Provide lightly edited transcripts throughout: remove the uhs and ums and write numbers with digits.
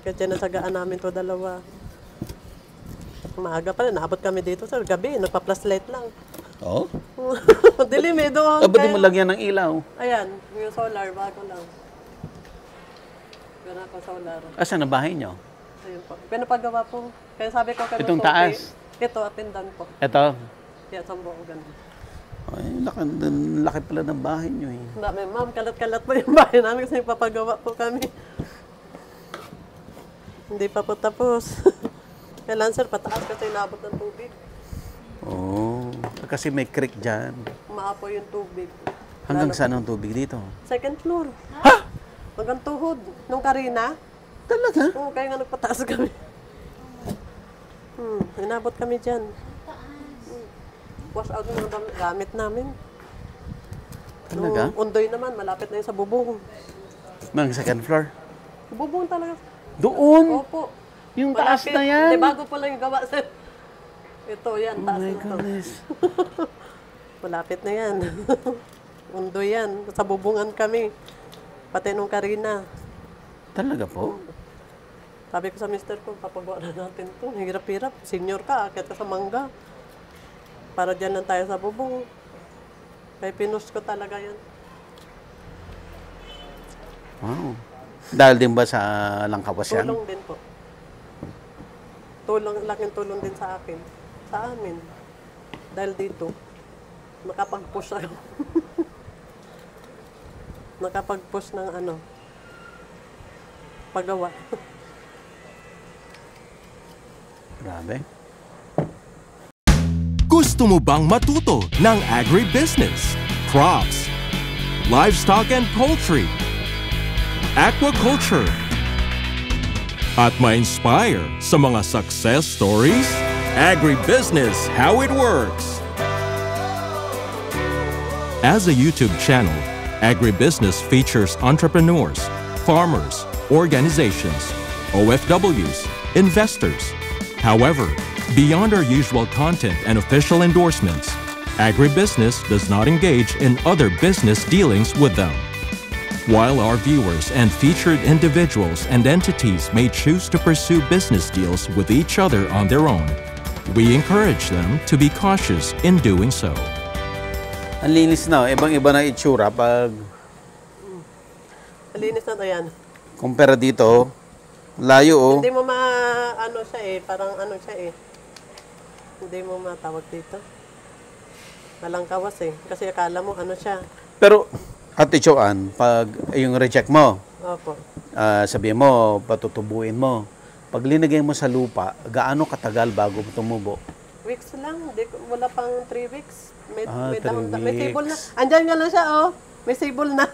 Kaya tinasagaan namin to dalawa. Maaga pa rin, naabot kami dito sa gabi, nagpa-plus light lang. Oo? Dilim eh doon. Ba't di mo lagyan ng ilaw? Ayan, yung solar, bago lang. Gana pa solar. Asan na bahay nyo? Ayun po. Pinapagawa po. Kaya sabi ko kay Itong taas? Ito, up and down po. Ito? Kaya sambo ko ganun. Ay, laki pala ng bahay nyo eh. Dami, ma'am, kalat-kalat po yung bahay namin kasi papagawa po kami. Hindi pa po tapos. Kailan sir, pataas kasi inabot ng tubig. Oo. Kasi may creek dyan. Umaapoy yung tubig. Hanggang saan ang tubig dito? Second floor. Ha? Hanggang tuhod. Nung Karina. Talaga? Oo, kaya nga nagpataas kami. Inabot kami dyan. Wash out yung mga gamit namin. Talaga? Nung Undoy naman, malapit na yun sa bubong. Mang second floor? Bubong talaga. Doon? Opo. Yung taas na yan? Hindi, bago pa lang yung gawa sir. Ito, yan, taas Oh my na to. goodness. Malapit na yan. Undoy yan. Sa bubungan kami. Pati nung Karina. Talaga po? Sabi ko sa mister ko, papagawa na natin to. Hirap-hirap. Senior ka, akit ka sa mangga. Para dyan lang tayo sa bubong. Kaya pinus ko talaga yan. Wow. Dahil din ba sa Langkawas yan? Tulong din po. Laking tulong din sa akin. Sa amin. Dahil dito, nakapag-push ako. Nakapag-push ng paggawa. Grabe. Gusto mo bang matuto ng agribusiness, crops, livestock and poultry, aquaculture, at ma-inspire sa mga success stories? Agribusiness, how it works. As a YouTube channel, Agribusiness features entrepreneurs, farmers, organizations, OFWs, investors. However, beyond our usual content and official endorsements, Agribusiness does not engage in other business dealings with them. While our viewers and featured individuals and entities may choose to pursue business deals with each other on their own, we encourage them to be cautious in doing so. Ang linis na. Ibang-iba na itsura pag Malinis na to yan. kumpara dito. Layo oh. Hindi mo siya eh. Parang siya eh. Hindi mo matawag dito. Malangkawas eh. Kasi akala mo siya. Pero, Ate Joanne, pag yung reject mo, Opo. sabihin mo, patutubuin mo. Pag linagay mo sa lupa, gaano katagal bago tumubo? Weeks lang. Wala pang 3 weeks. May 3 may table na. weeks. Andyan nga lang siya oh. May table na.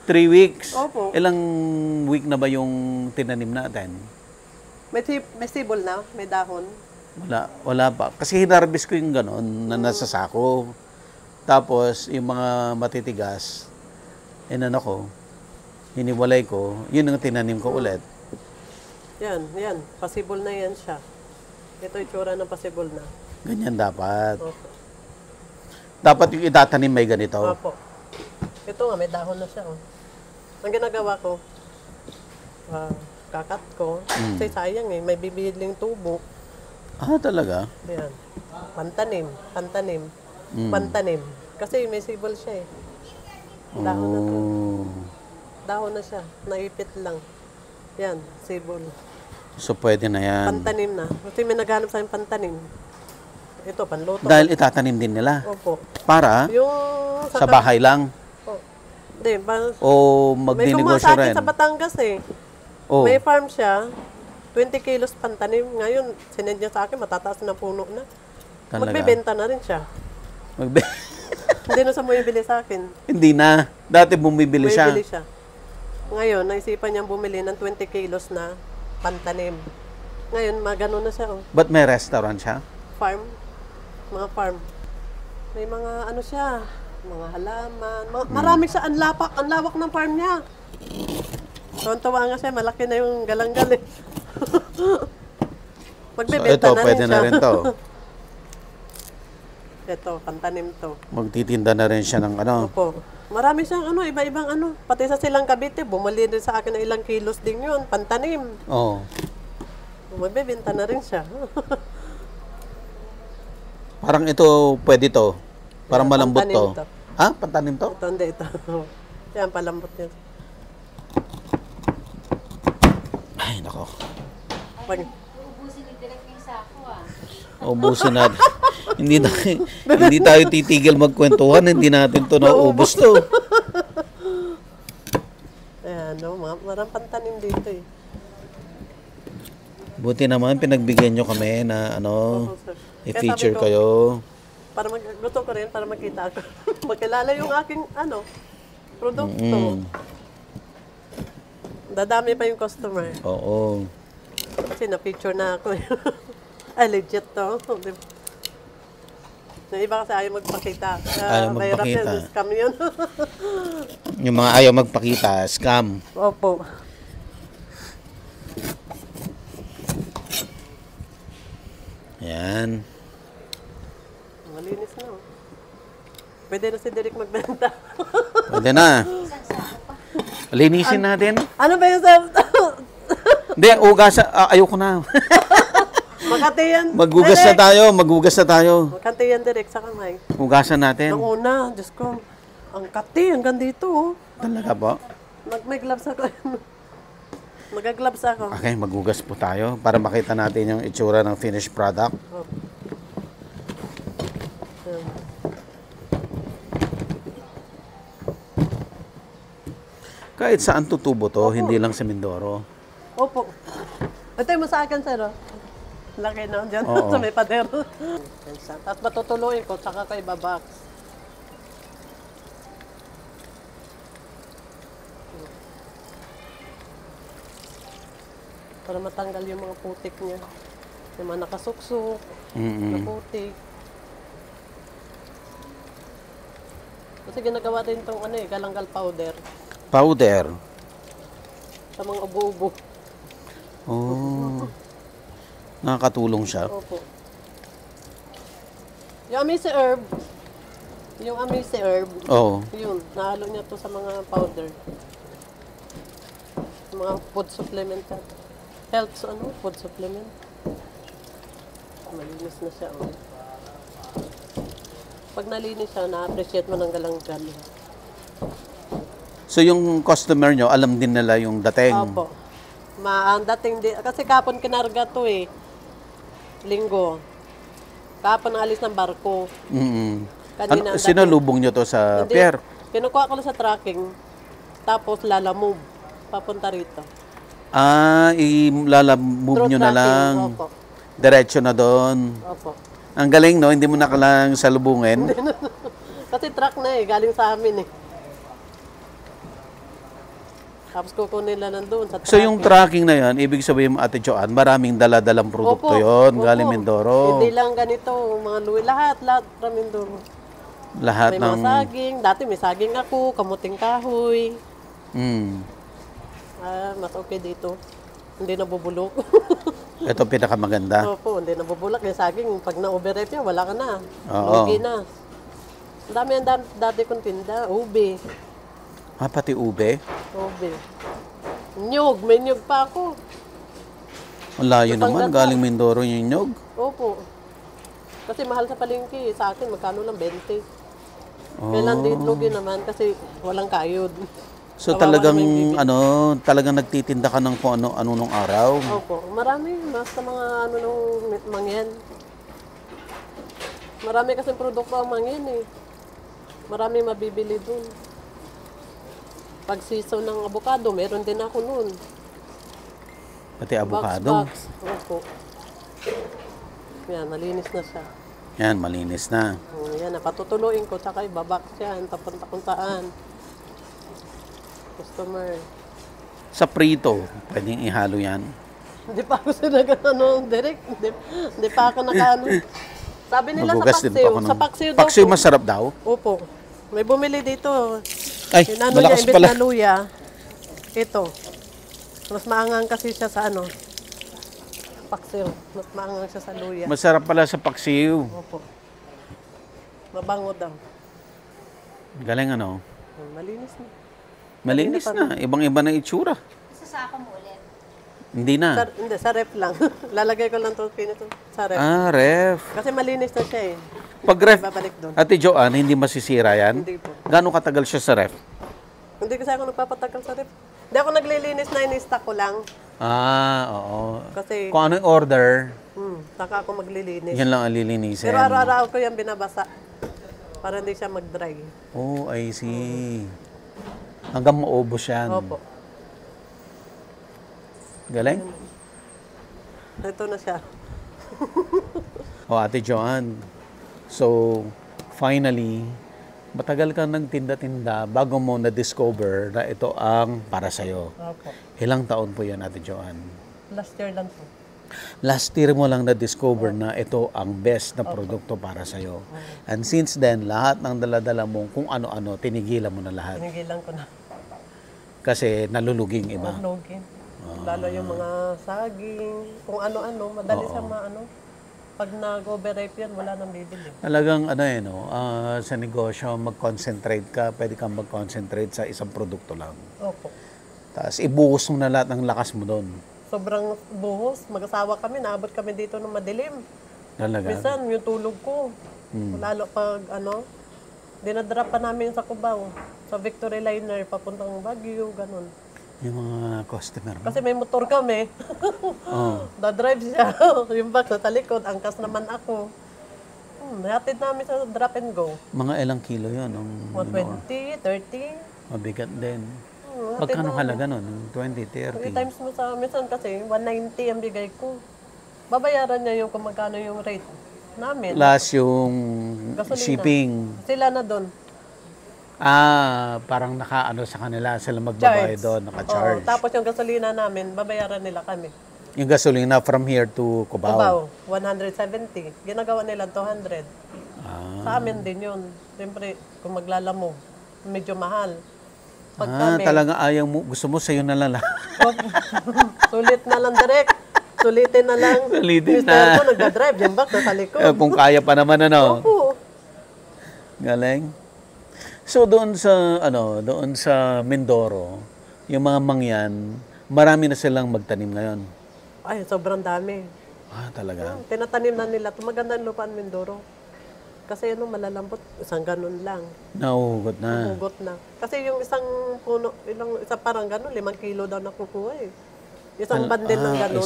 3 weeks? Opo. Ilang week na ba yung tinanim natin? May table na. May dahon. Wala pa. Kasi hinarvest ko yung gano'n na nasa sako. Tapos, yung mga matitigas, ko, hiniwalay ko, yun ang tinanim ko ulit. Yan. Possible na yan siya. Ito itsura ng possible na. Ganyan dapat. Opo. Dapat yung itatanim may ganito. Opo. Ito nga, may dahon na siya. Oh. Ang ginagawa ko, kakat ko. Kasi sayang eh, may bibiling tubo. Ah, talaga? Yan. Pantanim. Kasi may sibol siya eh. Dahon na to. Dahon na siya. Naipit lang. Yan, sibol. So, pwede na yan. Pantanim na. Kasi may naghanap sa akin pantanim. Ito, panluto. Dahil itatanim din nila. Opo. Para Yung sa bahay lang. Oh. Hindi, O may gumawa magdinegosyo sa akin rin. sa Batangas eh. Oh. May farm siya. 20 kilos pantanim. Ngayon, sinend niya sa akin, matataas na puno na. Talaga? Magbebenta na rin siya. Hindi na sa mo yung bili sa akin. Hindi na. Dati bumibili May siya. bili siya. Ngayon, naisipan niyang bumili ng 20 kilos na pantanim. Ngayon, magano na siya. Oh. Ba't may restaurant siya? Farm. Mga farm. May mga siya. Mga halaman. Marami siya. Ang lawak ng farm niya. Tuwan-tuwa nga siya. Malaki na yung galanggal eh. Magbebenta So, ito, na pwede rin na siya. rin to. Ito, pantanim to. Magtitinda na rin siya ng Opo. Marami siyang iba-ibang Pati sa Silang Cavite, bumali din sa akin ng ilang kilos din yun, pantanim. Oo. Mabibenta na rin siya. Parang ito, pwede to. Parang malambot pantanim to. to. Ha? Pantanim to? Ito, hindi ito. Yan, palambot yun. Ay, nako. Pag, Ubusin ni Direk yung sako ah. Ubusin natin. hindi tayo titigil magkwentuhan. Hindi natin to naubos to. ayan, marang pantanim dito eh. Buti naman, pinagbigyan nyo kami na Oo, sir. i-feature Kaya sabi ko, kayo. Para magluto ko rin, para makita ako. Magkilala yung aking produkto. Mm. Dadami pa yung customer. Oo. Kasi na-picture na ako. Ay, legit to. Yung iba kasi ayaw magpakita. Ayaw Mahirap magpakita. yun, scam yun. Yung mga ayaw magpakita, scam. Opo. Yan. Malinis na. Pwede na si Derek magbenta. Pwede na. Linisin natin. Ano ba yung sa... Hindi, ugasan. Ayoko na. Makati yan. Maghugas na tayo. Maghugas na tayo. Makati yan, Derek, sa kamay. Hugasan natin. Nung una, Diyos ko, ang kati, hanggang dito. Oh. Talaga po. May gloves ako. Mag-gloves ako. Okay, maghugas po tayo para makita natin yung itsura ng finished product. Oh. Ayan. Kahit saan tutubo to, hindi lang sa Mindoro. Opo. Ito yung sa akin, sir. Oh. Laki na dyan Oo. sa may pader. Tapos matutuluin ko, saka kay babox. Para matanggal yung mga putik niya. Yung mga nakasuksok, na Mm-mm. putik. Kasi ginagawa din itong galanggal powder Powder. sa mga ubo-ubo. Oh. Nakakatulong siya. Opo. Yung amisi herb, Oo. yun, nahalo niya to sa mga powder. Sa mga food supplement. Health, food supplement. Malinis na siya. Oh. Pag nalinis siya, na-appreciate mo ng galanggal. So yung customer nyo, alam din nila yung dating. Opo. Ang dating kasi kapon kinarga to eh. Linggo. Kapon ang alis ng barko. Mm-mm. Kanina ang Sinalubong nyo to sa Hindi. pier? Kinukuha ko lang sa tracking. Tapos lalamove. Papunta rito. Ilalamove Through nyo na tracking, lang. Opo. Diretso na doon. Opo. Ang galing, no? Hindi mo na kailangang salubungin. Kasi truck na eh. Galing sa amin eh. Tapos kukunin nila nandun sa So yung tracking na yan, ibig sabihin Ate Joanne, maraming dala-dalang produkto yon galing Mindoro. Hindi lang ganito, mga luwi, lahat from Mindoro. Lahat May ng... mga saging, dati may saging ako, kamuting kahoy. Mm. Mas okay dito. Hindi nabubulok. Ito pinakamaganda. Opo, hindi nabubulok. Yung saging, pag na-overripe yan, wala ka na. Oo. Lugi na. Ang dami ang dati kong tinda, ube. Pati ube. Ube. Nyog, may nyog pa ako. Ang layo Batangas naman, pa. galing Mindoro yung nyog. Opo. Kasi mahal sa palengke. Sa akin, magkano lang 20. Oh. Kailan din lugi naman kasi walang kayod. So Kawawa talagang naman yung bibig. talagang nagtitinda ka ng kung ano nung araw. Opo. Marami. Basta mga nung mangyan. Marami kasi produkto ang mangyan eh. Marami mabibili dun. Pag season ng avocado, meron din ako nun. Pati avocado. Box. Opo. Yan, malinis na siya. Yan, malinis na. Yan, napatutuloyin ko. Tsaka ibabak yan. Tapunta kung saan. Customer. Sa prito, pwedeng ihalo yan. Hindi pa ako direct. Hindi pa ako Sabi nila Magugas sa din pa ako paksiw. Sa paksiw daw Paksiw po. masarap daw. Opo. May bumili dito. Ay, Inano niya, malakas imbes pala. na luya. Ito. Mas maangang kasi siya sa paksiw. Mas maangang siya sa luya. Masarap pala sa paksiw. Opo. Mabango daw. Galing ano. Malinis na. Malinis na. Ibang-iba na itsura. Sasako mo ulit. Hindi na. Hindi, sa ref lang. Lalagay ko lang ito sa ref. Ref. Kasi malinis na siya eh. Pag ref, Babalik doon. Ate Joanne, hindi masisira yan? Hindi po. Gano'ng katagal siya sa ref? Hindi kasi ako nagpapatagal sa ref. Hindi ako naglilinis na in-stock ko lang. Oo. Kasi, Kung ano yung order, saka ako maglilinis. yan lang ang lilinisin. Pero araw-araw ko yan binabasa. Para hindi siya mag-dry. Oh, I see. Hanggang maubos yan. Opo. Galing? Ito na siya. Ate Joanne. So, finally, matagal ka nang tinda-tinda bago mo na-discover na ito ang para sa'yo. Opo. Ilang taon po yan, Ate Joanne? Last year lang po. Last year mo lang na-discover na ito ang best na produkto para sa'yo. And since then, lahat ng dala-dala mo, kung ano-ano, tinigilan mo na lahat. Tinigilan ko na. Kasi naluluging iba. Login. Lalo yung mga saging, kung ano-ano, madali siya maano. Pag nag-overripe yan, wala nang bibili. Talagang sa negosyo, mag-concentrate ka, pwede kang mag-concentrate sa isang produkto lang. Opo. Tapos ibuhos mo na lahat ng lakas mo doon. Sobrang buhos. Mag-asawa kami, naabot kami dito ng madilim. Talaga. Minsan, yung tulog ko. Lalo pag dinadrop pa namin sa Cubao. Sa Victory Liner, papuntang Baguio, ganun. Yung mga customer mo. Kasi may motor kami. Da-drive siya. Yung box sa likod, angkas naman ako. Hatid namin sa drop and go. Mga ilang kilo yun? 120, 30. Mabigat din. Hatid Pagkano namin. halaga nun? 20, 3 30? times mo sa minsan kasi 190 ang bigay ko. Babayaran niya yung kung magkano yung rate namin. Plus yung Gasolina. shipping. Sila na doon. Parang naka-ano sa kanila, sila magbabayad doon, naka-charge. Tapos yung gasolina namin, babayaran nila kami. Yung gasolina from here to Cubao. Cubao, 170. Ginagawa nila 200. Sa amin din yun. Siyempre, kung maglalamo, medyo mahal. Pag kami, Talagang ayaw mo, gusto mo sa'yo na lang. sulit na lang direct. Sulitin na lang. Sulitin Mister na. ko, nagda-drive, yung back sa likod. Kung kaya pa naman, Oo. Galing. So doon sa Mindoro, yung mga mangyan, marami na silang magtanim ngayon. Ay, sobrang dami. Talaga. Tinatanim na nila. Maganda ang lupaan Mindoro. Kasi malalambot, isang ganun lang. Nahuhugot na. Hugot na. Kasi yung isang puno, isa parang ganun, 5 kilo daw nakukuha eh. Isang bandel ng ganun.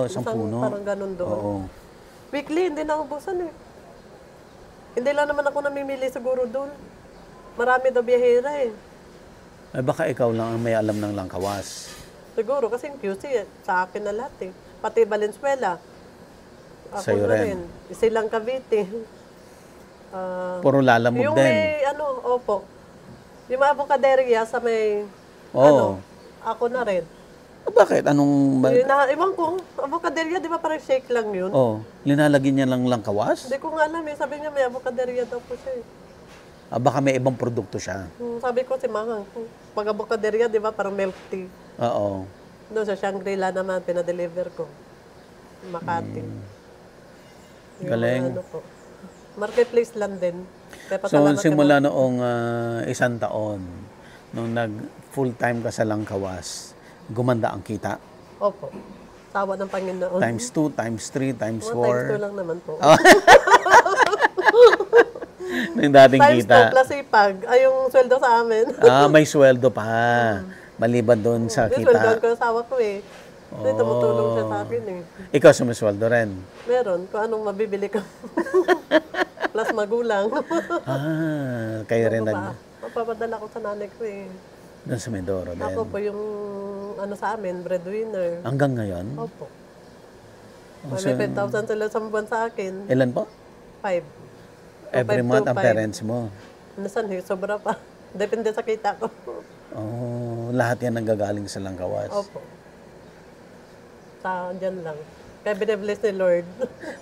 Isang puno. Parang ganun doon. Oo. Weekly, hindi na ubusan eh. Hindi lang naman ako namimili siguro doon. Marami daw biyahera eh. Ay baka ikaw lang ang may alam ng langkawas. Siguro, kasi yung QC, sa akin na lahat eh. Pati Valenzuela. Ako Sa'yo na rin. Silang Cavite. Puro lalamog Yung din. may, opo. Yung mga avocaderia sa may, Oo. ako na rin. Bakit? Anong... Iwan ko, avocaderia, di ba parang shake lang yun? Linalagyan niya lang langkawas? Hindi ko nga alam eh. Sabi niya may avocaderia daw po siya eh. Baka may ibang produkto siya. Sabi ko si Mahang, pag avocaderia, di ba parang milk tea. Oo. Doon sa Shangri-La naman, pinadeliver ko. Makati. Yung Galing. po. Marketplace lang din. Kaya So, pasalamat simula noong 1 taon, nung nag-full-time ka sa langkawas, gumanda ang kita? Opo. Tawa ng Panginoon. Times 2, times 3, times 4? Times 2 lang naman po. Yung dating Times kita. 2 plus ipag. Ay, yung sweldo sa amin. May sweldo pa. Maliban doon sa Yung sweldo kita. ko yung asawa ko eh. Kasi tumutulong siya sa akin eh. Ikaw sumisweldo rin. Meron, kung anong mabibili ka. Plus magulang. Kayo rin nag... Mapapadala ko sa nanay ko eh. Doon sa Mindoro din. Ako po yung sa amin, breadwinner. Hanggang ngayon? Opo. May 5,000 sila sa buwan sa akin. Ilan po? 5. Every month ang parents mo? Minsan, sobra pa. Depende sa kita ko. Lahat yan nanggagaling sa langkawas. Opo. Dyan lang. Kaya binibless ni Lord.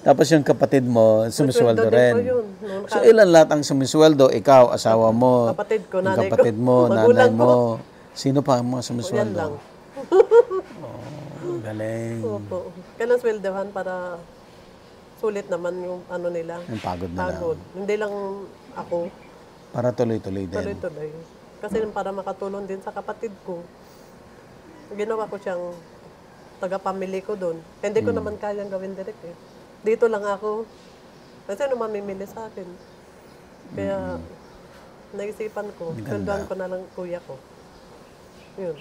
Tapos yung kapatid mo, sumisweldo Sweldo din rin. po yun. So ilan lahat ang sumisweldo? Ikaw, asawa mo, Kapatid ko, yung nanay ko. kapatid mo, nanay Magulang ko. mo. Sino pa ang mga Yan sumisweldo? lang. Galing. Opo. Kailan sweldohan para sulit naman yung nila. Yung pagod nila. Pagod. Hindi lang ako. Para tuloy-tuloy din. Tuloy-tuloy. Kasi para makatulong din sa kapatid ko, ginawa ko siyang taga-pamili ko doon. Hindi ko naman kayang gawin direct eh. Dito lang ako. Kasi ano mamimili sa akin. Kaya naisipan ko, sunduan ko na lang kuya ko. Yun.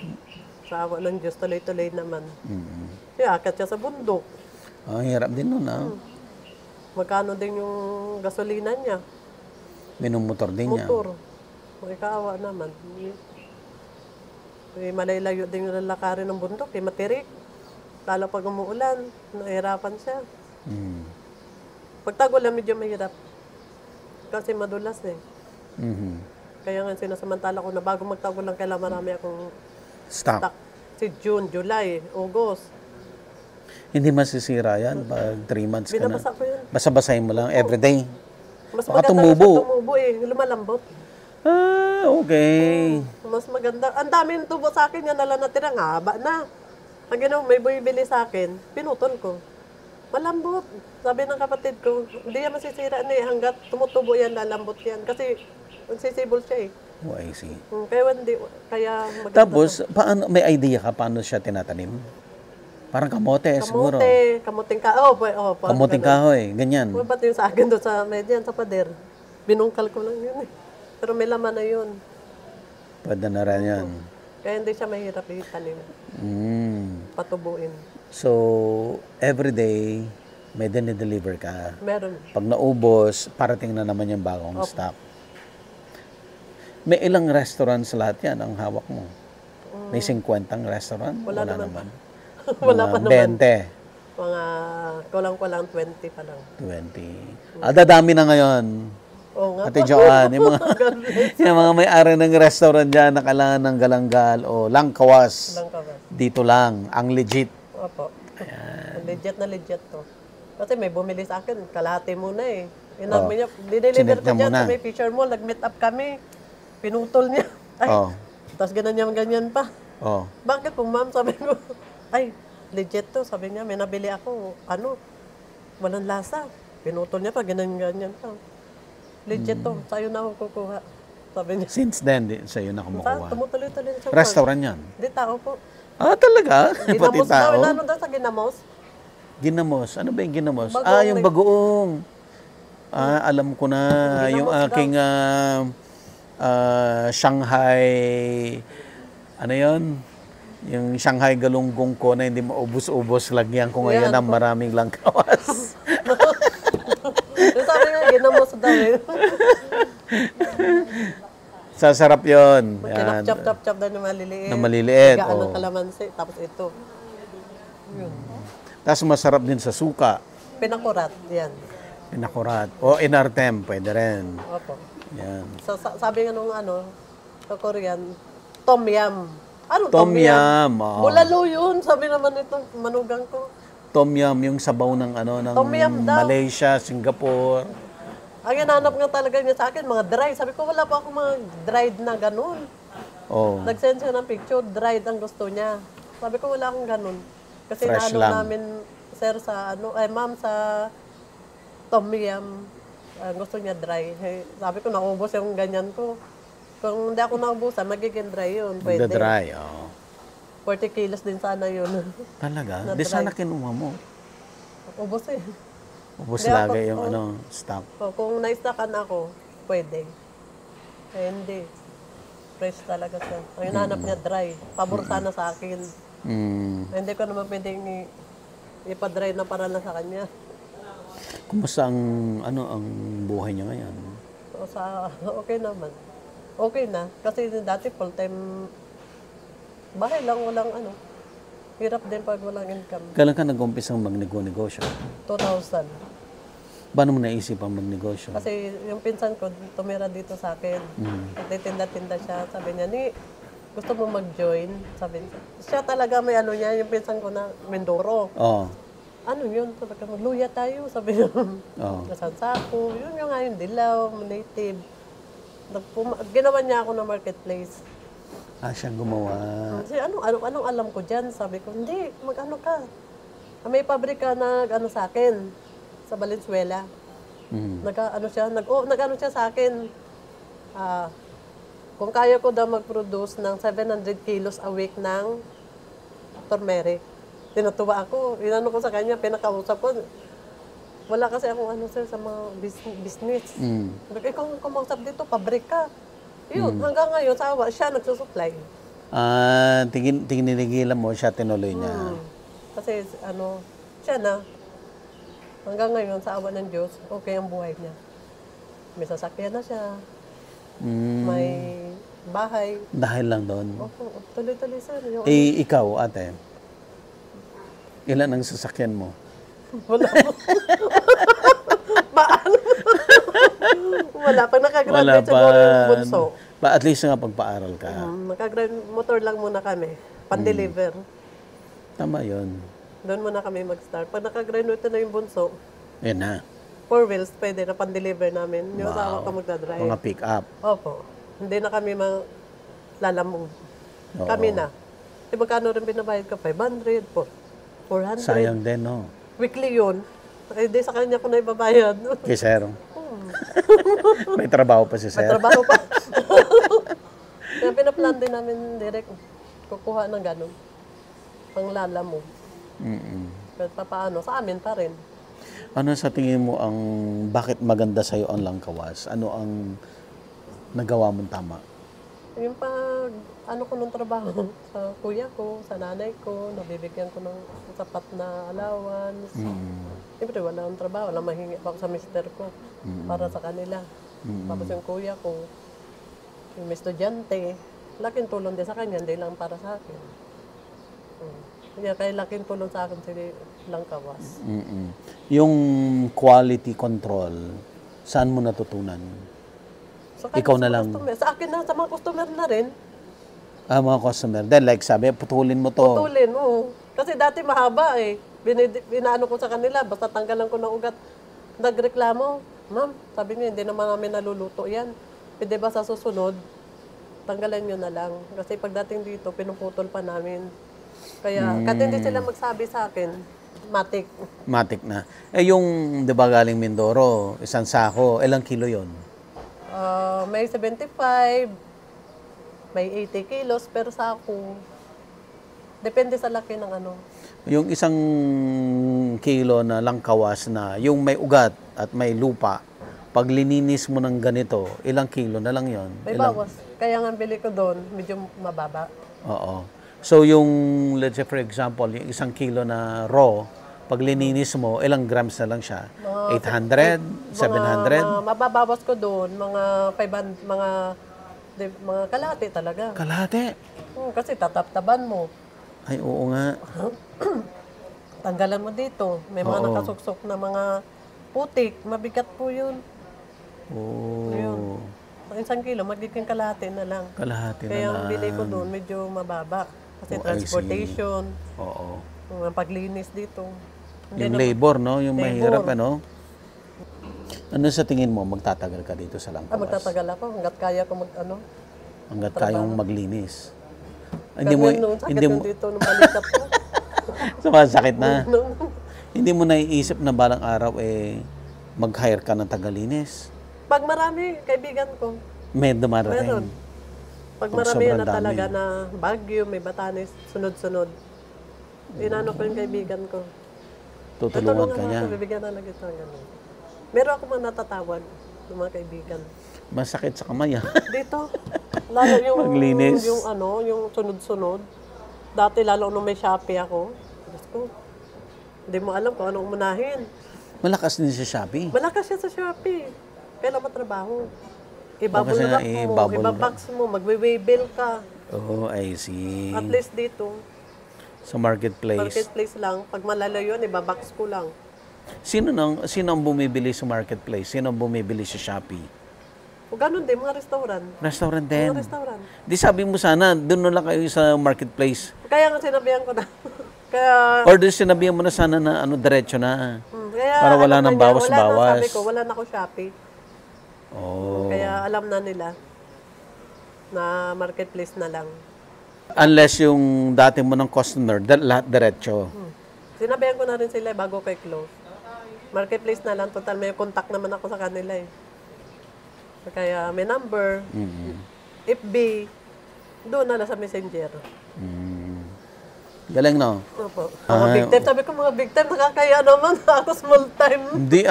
Sa awa ng Diyos, tuloy-tuloy naman. Kaya akat siya sa bundok. Hirap din nun, ah. Magkano din yung gasolina niya? Minumutor din niya. Motor. May kaawa naman. Malaylayo din yung lalakarin ng bundok. Matirik. Lalo pag umuulan, nahirapan siya. Pag tagulan, medyo mahirap. Kasi madulas eh. Kaya nga sinasamantala ko na bago magtagulan, kailangan marami akong Stock. stock. Si June, July, August. Hindi masisira yan pag 3 months ka na. Binabasa ko yun. Basa-basahin mo lang everyday. Mas Baka maganda tumubo. siya tumubo eh. Lumalambot. Okay. Mas maganda. Ang daming tubo sa akin, yan nalang natira. Ang haba na. Ang ginawa, may bumibili sa akin, pinutol ko. Malambot. Sabi ng kapatid ko, hindi yan masisira na eh. Hanggat tumutubo yan, lalambot yan. Kasi magsisibol siya eh. Oh, I see. Kaya maganda. Tapos, paano, may idea ka paano siya tinatanim? Parang kamote, siguro. Kamuting kahoy. Kamuting kahoy, ganyan. Ba't yung sa akin doon sa medyan, sa pader? Binungkal ko lang yun eh. Pero may laman na yun. Pwede na rin yan. Kaya hindi siya mahirap itanim. Patubuin. So, everyday, may dinideliver ka. Meron. Pag naubos, parating na naman yung bagong stock. May ilang restaurant sa lahat yan ang hawak mo? May 50 restaurant? Wala naman. Wala pa naman. 20. Mga kulang-kulang 20 pa lang. 20. Dadami na ngayon. Oo nga. Ate Joanne, yung mga may-ari ng restaurant dyan na kailangan ng galanggal o langkawas. Dito lang, ang legit. Opo. Legit na legit to. Kasi may bumili sa akin, kalahati muna eh. Dineliver ko dyan sa may picture mall, nag-meet up kami. Pinutol niya. Ay, tapos ganyan pa. Bakit po ma'am? Sabi ko, ay, legit to. Sabi niya, may nabili ako, walang lasa. Pinutol niya pa, ganyan pa. Legit to, sa'yo na ako kukuha. Sabi niya. Since then, sa'yo na kumukuha. Tumutuloy-tuloy siya. Restaurant yan? Hindi, tao po. Talaga? Pati Ginamos tao? daw, daw sa Ginamos. Ginamos? Ano ba yung ginamos? Bagoong Yung bagoong. Alam ko na. Ginamos Yung aking Shanghai, ano yun? Yung Shanghai galunggong ko na hindi maubos-ubos, lagyan ko ngayon ng maraming langkawas. Yung sabi nga, Ginamos daw eh. Sasarap yun. Kinap-chop-chop na maliliit. Na maliliit. Higaan ng kalamansi, tapos ito. Yun. Tapos masarap din sa suka. Pinakurat, yan. Pinakurat. O inartem, pwede rin. Opo. Yan. Sabi nga nung sa Korean, tom yum. Ano Tom yum. Bulalo yun, sabi naman ito, manugang ko. Tom yum, yung sabaw ng ng Tom yum daw. Malaysia, Singapore. Ang hinanap nga talaga niya sa akin, mga dried. Sabi ko, wala pa akong mga dried na ganun. Nag-send siya ng picture, dried ang gusto niya. Sabi ko, wala akong ganun. Kasi Fresh naano lang. namin, sir, sa ma'am, sa tom yum, gusto niya dry. Sabi ko, naubos yung ganyan ko. Kung hindi ako naubusan, magiging dry yun. Pwede. Dry, 40 kilos din sana yun. Talaga? Di sana kinuha mo. Ubos eh. Ubos Di lagi ako- yung stock. Kung na-stockan ako, pwede. Hindi. Fresh talaga siya. Ang hinahanap niya dry. Pabor sana sa akin. Hindi ko naman pwedeng ipa-dry na para lang sa kanya. Kumusta ang buhay niya ngayon? Okay naman. Okay na. Kasi dati full-time bahay lang, walang hirap din pag walang income. Kailan ka nag-umpisang magnegosyo? 2,000. Paano mo naisip ang magnegosyo? Kasi yung pinsan ko, tumira dito sa akin. Nagtitinda-tinda siya. Sabi niya, gusto mo mag-join? Sabi niya. Siya talaga may niya, yung pinsan ko na Mindoro. Ano yun? Sabi ko, magluya tayo. Sabi niya, nasansako. Yun yung nga yung dilaw, native. Ginawa niya ako ng marketplace. Siyang gumawa. Kasi anong alam ko dyan? Sabi ko, hindi, mag-ano ka. May pabrika na sa akin, sa Valenzuela. Nag-ano siya sa akin. Kung kaya ko daw mag-produce ng 700 kilos a week ng turmeric. Tinatuwa ako. Inano ko sa kanya, pinakausap ko. Wala kasi akong ano sir sa mga business. Ikaw ang kumausap dito, pabrika. Yun, hanggang ngayon, sa awa, siya nagsusupply. Tinigilan mo siya, tinuloy niya. Kasi ano, siya na. Hanggang ngayon, sa awa ng Diyos, okay ang buhay niya. May sasakyan na siya. May bahay. Dahil lang doon. Opo, tuloy-tuloy sir. Yung, Ikaw, ate, ilan ang sasakyan mo? wala mo. Paano? Wala. Pag nakagraduate siguro yung bunso. At least nga pagpaaral ka. Nakagraduate, motor lang muna kami. Pan-deliver. Tama yun. Doon muna kami mag-start. Pag nakagraduate na yung bunso, Yan na. 4 wheels, pwede na pan-deliver namin. Yung asawa ko magdadrive. Mga pick-up. Opo. Hindi na kami lalamove. Oo. Kami na. E magkano rin binabayad ko? 500, 400. Sayang din, no? Weekly yun. Eh, di sa kanya ko na ibabayad. Kay Sir. May trabaho pa si May Sir. trabaho pa. Kaya pinaplan din namin direct. Kukuha ng ganun. Panglalamove. Pero paano? Sa amin pa rin. Ano sa tingin mo ang bakit maganda sa'yo ang langkawas? Ano ang nagawa mong tama? Yung pag ano ko nung trabaho sa kuya ko, sa nanay ko, nabibigyan ko ng sapat na allowance. Siyempre wala akong trabaho, wala mahingi pa ako sa mister ko para sa kanila. Tapos yung kuya ko, yung may estudyante, laking tulong din sa kanya, hindi lang para sa akin. Kaya laking tulong sa akin si Langkawas. Yung quality control, saan mo natutunan? Ikaw na lang. Customer. Sa akin na, sa mga customer na rin. Mga customer. Then like sabi, putulin mo to. Putulin, oo. Kasi dati mahaba eh. Binaano ko sa kanila, basta tanggalan ko ng ugat. Nagreklamo, ma'am, sabi niya, hindi naman namin naluluto yan. Pwede ba sa susunod, tanggalan nyo na lang. Kasi pagdating dito, pinuputol pa namin. Kaya, kahit hindi sila magsabi sa akin, matik. Matik na. Yung, di ba galing Mindoro, isang sako, ilang kilo yon? May 75, may 80 kilos, pero sa ako, depende sa laki ng ano. Yung isang kilo na langkawas na, yung may ugat at may lupa, pag lininis mo ng ganito, ilang kilo na lang yon? May bawas. Kaya nga bili ko doon, medyo mababa. Oo. So yung, let's say for example, yung isang kilo na raw, pag lininis mo, ilang grams na lang siya? 800? 700? Mababawas ko doon, mga 500, mga kalahati talaga. Kalahati? Kasi tataptaban mo. Ay, oo nga. Tanggalan mo dito. May mga nakasuksok na mga putik. Mabigat po yun. Oo. Yun. Ang isang kilo, magiging kalahati na lang. Kalahati na Kaya lang. ang bili ko doon, medyo mababa. Kasi Oh, I see. transportation, Oo. ang paglinis dito. Yung labor, no? Yung mahirap, ano? Ano sa tingin mo, magtatagal ka dito sa Langkawas? Magtatagal ako hanggat kaya ko Hanggat kayong maglinis. Hindi mo, sakit yung dito nung balikat ko. Sumasakit na. Hindi mo naiisip na balang araw, mag-hire ka ng tagalinis? Pag marami, kaibigan ko. May dumarating. Meron. Pag marami na talaga na Baguio, may Batanes, sunod-sunod. Inano ko yung kaibigan ko. Tutulungan ka niya. Bibigyan na lang ito. Ganun. Meron ako mga natatawag ng mga kaibigan. Masakit sa kamay, ah. Dito, lalo yung, Maglinis. yung sunod-sunod. Dati lalo nung may Shopee ako. Diyos ko, hindi mo alam kung anong unahin. Malakas din si Shopee. Malakas siya sa Shopee. Kailan matrabaho? kasi Ibabulak nga, mo, i-bubble ibabox mo, magwe-waybill ka. Oh, I see. At least dito, Sa marketplace. marketplace lang. Pag malalayo yun, ibabox ko lang. Sino ang bumibili sa marketplace? Sino ang bumibili sa Shopee? O ganun din, mga restaurant. Restaurant din. Mga restaurant. Di sabi mo sana, doon na lang kayo sa marketplace. Kaya nga sinabihan ko na. Kaya, Or doon sinabihan mo na sana na diretso na. kaya Para wala alam nang na niya, bawas-bawas. Wala na, sabi ko, wala na ako Shopee. Oh. Kaya alam na nila na marketplace na lang. Unless yung dati mo ng customer, lahat diretso. Sinabihan ko na rin sila bago kay close. Marketplace na lang, total may contact naman ako sa kanila eh. Kaya may number. FB, doon na lang sa messenger. Galing, no? Opo. Mga big time, sabi ko mga big time, nakakaya naman. Ako small time. Hindi,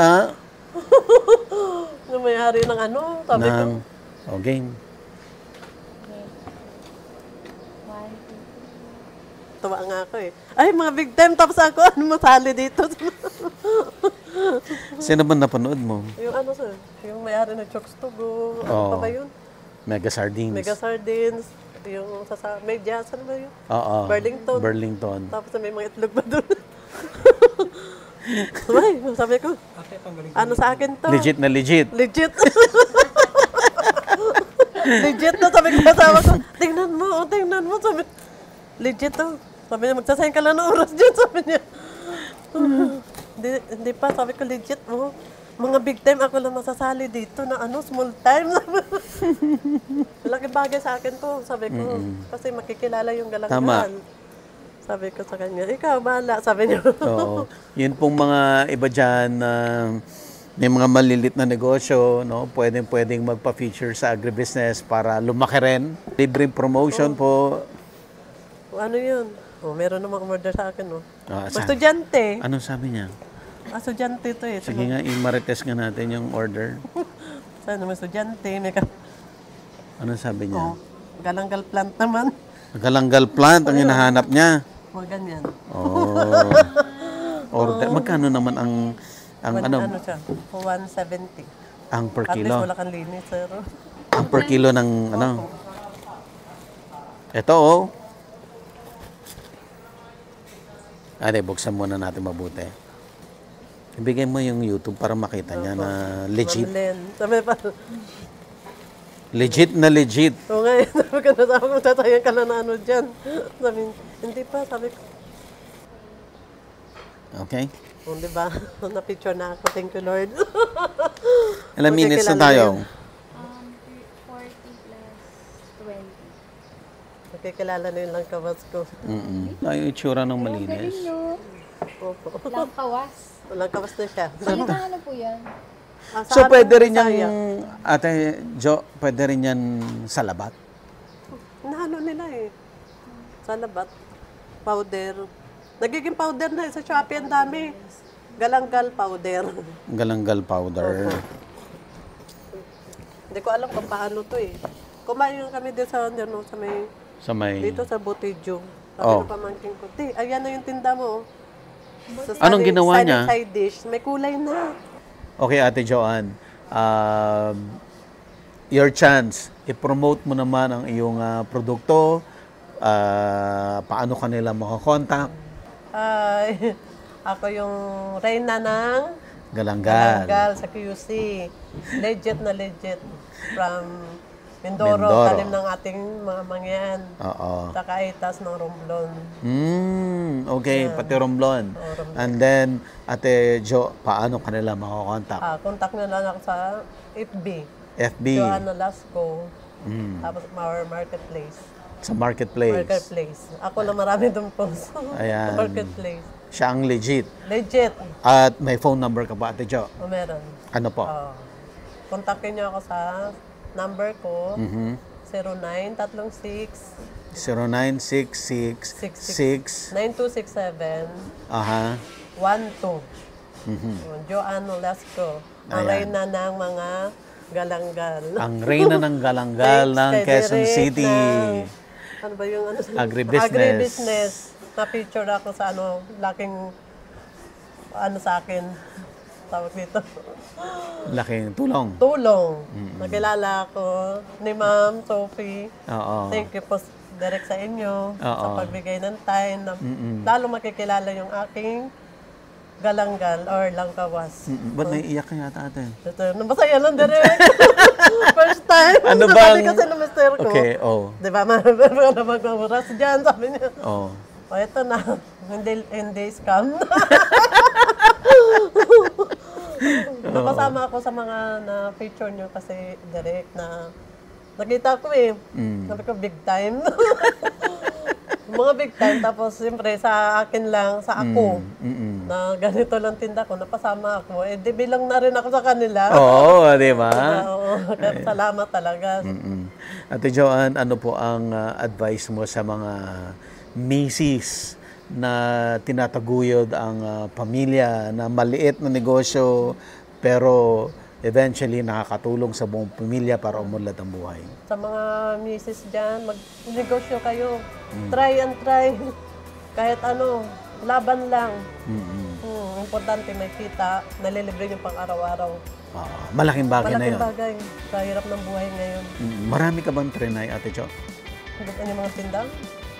Yung may-ari ng ano, sabi ko. Game. Tawa nga ako eh. Ay, mga big time, tapos ako, masali dito. Sino ba napanood mo? Yung ano sir, yung may-ari ng Chokes to Go. Ano Oo. pa ba yun? Mega Sardines. Mega Sardines. Yung Media, ano ba yun? Oo. Burlington. Tapos may mga itlog pa doon. Ay, sabi ko, ano sa akin to? Legit na legit. Legit. Legit na, sabi ko sa asawa ko, tingnan mo, sabi, legit to. Sabi niya, magsasayang ka lang ng oras dyan, sabi niya. Hindi pa, sabi ko, legit mo. Mga big time ako lang masasali dito na ano, small time. Malaking bagay sa akin to, sabi ko. Kasi makikilala yung galanggan. Tama. Sabi ko sa kanya, ikaw, bahala, sabi niya. Oo. Yun pong mga iba dyan na may mga malilit na negosyo, no? Pwedeng magpa-feature sa agribusiness para lumaki rin. Libreng promotion po. Ano yun? Meron namang umorder sa akin, no? Saan? Estudyante. Anong sabi niya? Estudyante to eh. Sige nga, i-marites nga natin yung order. Sana may estudyante, may Anong sabi niya? galanggal plant naman. Galanggal plant ang hinahanap niya. Mga ganyan. Order. Magkano naman ang Ano siya? 170. ang per At least kilo? wala kang linis, sir. Ang per kilo ng ano? Ito, oh. Buksan muna natin mabuti. Ibigay mo yung YouTube para makita niya na legit. Ma'am Len. Sabi pa. Legit na legit. Oo nga, sabi ko na sabi ko, tatayang ka na na ano dyan. Sabi, hindi pa, sabi ko. Okay? Di ba? Na-picture na ako. Thank you, Lord. Ilang Okay, minutes na kilala tayo? 40 plus 20. Nakikilala na yun lang kawas ko. Ay, yung itsura ng malinis. Galing, no? Opo. Walang kawas. Walang kawas na siya. Salitang ano po yan? Sa So, amin, pwede rin Bisaya. yung, Ate Jo, pwede rin yan sa labat? Nahalo nila eh. Sa labat. Powder. Nagiging powder na. Sa Shopee ang dami. Galanggal powder. Galanggal powder. Hindi ko alam kung paano to eh. Kumain kami din sa, ano, Sa may... dito sa Botejo. Sabi Oh. ng pamangkin ko, Ti, ayan na yung tinda mo. Sa Anong ginawa niya? Side dish. May kulay na. Okay, Ate Joanne. Your chance. I-promote mo naman ang iyong produkto. Paano kanila makakontakt? Ay, ako yung reyna ng Galanggal. Galanggal sa QC. Legit na legit. From Mindoro, Mindoro. talim ng ating mga mangyan. Oo. Saka itas ng Romblon. Okay, pati Romblon. And then, Ate Jo, paano kanila makakontakt? Contact nyo lang ako sa FB. FB, Joanna Lasco. Tapos our marketplace. sa marketplace. Marketplace. Ako na marami doon post. Ayan. Marketplace. Siya ang legit. Legit. At may phone number ka ba, Ate Jo? Meron. Ano po? Kontakin nyo ako sa number ko. 0936 0966 9267 Aha. 12. Joanna Lasco. Ang Ayan. reyna ng mga galanggal. Ang reyna ng galanggal ng Thanks kay Quezon Direk City. ano ba yung ano? Agribusiness. Agribusiness. Na-picture ako sa ano, laking ano sa akin. Tawag dito. Laking tulong. Tulong. Nakilala ako ni Ma'am Sophie. Oo. Thank you po direct sa inyo sa Oo. pagbigay ng time. Lalo makikilala yung aking galanggal or langkawas. Ba't naiiyak ka yata, ate? Ito, nabasaya lang direct. First time. Ano Sabi bang- kasi ng mister ko. Okay, oh. Di ba, meron na mag-oras dyan, sabi niya. Oh. O, ito na. Hindi scam. Napasama ako sa mga na-feature nyo kasi direct na nakita ko eh. Sabi ko, big time. Mga big time. Tapos, siyempre, sa akin lang, sa ako, na ganito lang tinda ko, napasama ako. Eh, di bilang na rin ako sa kanila. Oo, di ba? Oo, kaya salamat talaga. Ate Joanne, ano po ang advice mo sa mga misis na tinataguyod ang pamilya, na maliit na negosyo, pero eventually nakakatulong sa buong pamilya para umunlad ang buhay? Sa mga misis dyan, mag-negosyo kayo. Try and try. Kahit ano, laban lang. Importante may kita, nalilibre yung pang-araw-araw. Malaking bagay na Malaking yun. bagay sa hirap ng buhay ngayon. Marami ka bang trinay, Ate Jo? Ano yung mga tinda?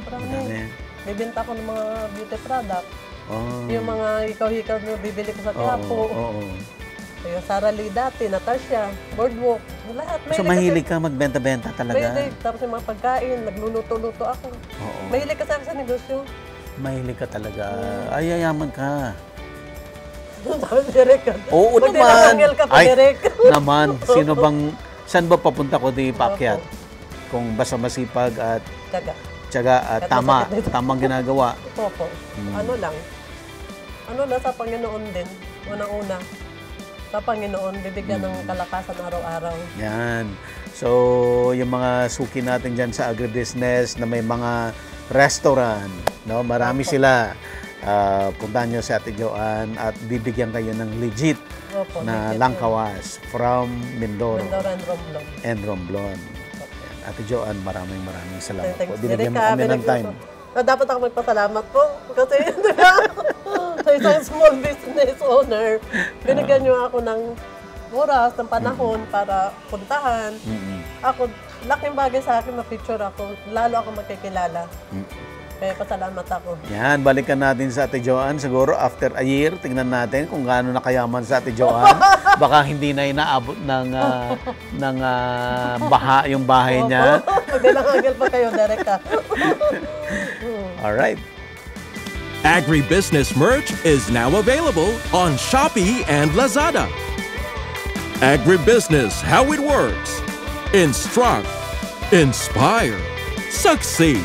Marami. Marami. Bibenta ko ng mga beauty product. Oh. Yung mga hikaw-hikaw na bibili ko sa Quiapo. Oo. Yung Sara Lee dati, Natasha, Boardwalk, lahat. So mahilig ka magbenta-benta talaga? Mahilig. Tapos yung mga pagkain, nagluluto-luto ako. Oo. Mahilig kasi ako sa negosyo. Mahilig ka talaga. Ay, yayaman ka. Sabi ni Derek. Oo Pag naman. tinatanggal ka pa, Derek. Naman. Sino bang, saan ba papunta ko di paakyat? Kung basta masipag at Tiyaga. tiyaga at At masakit nito. tamang ginagawa. Opo. Ano lang sa Panginoon din. Unang-una. Sa Panginoon, bibigyan ng kalakasan araw-araw. Yan. So, yung mga suki natin dyan sa agribusiness na may mga restaurant, no? Marami sila. Puntahan nyo si Ate Joanne at bibigyan kayo ng legit Opo, na legit langkawas from Mindoro Mindoro and Romblon. and Romblon. Ate Joanne, maraming salamat po. Thanks, Binigyan mo Derek, kami ng binigyan time. ko. Dapat ako magpasalamat po. Kasi, di ba, sa isang small business owner, binigyan niyo ako ng oras, ng panahon para puntahan. Ako, laking bagay sa akin, ma-picture ako. Lalo ako makikilala. Kaya pasalamat ako. Yan, balikan natin sa Ate Joanne. Siguro after a year, tingnan natin kung gaano nakayaman sa Ate Joanne. Baka hindi na inaabot ng baha yung bahay niya. Magdilangagal pa kayo, Derek. Alright. Agribusiness merch is now available on Shopee and Lazada. Agribusiness, how it works. Instruct, inspire, succeed.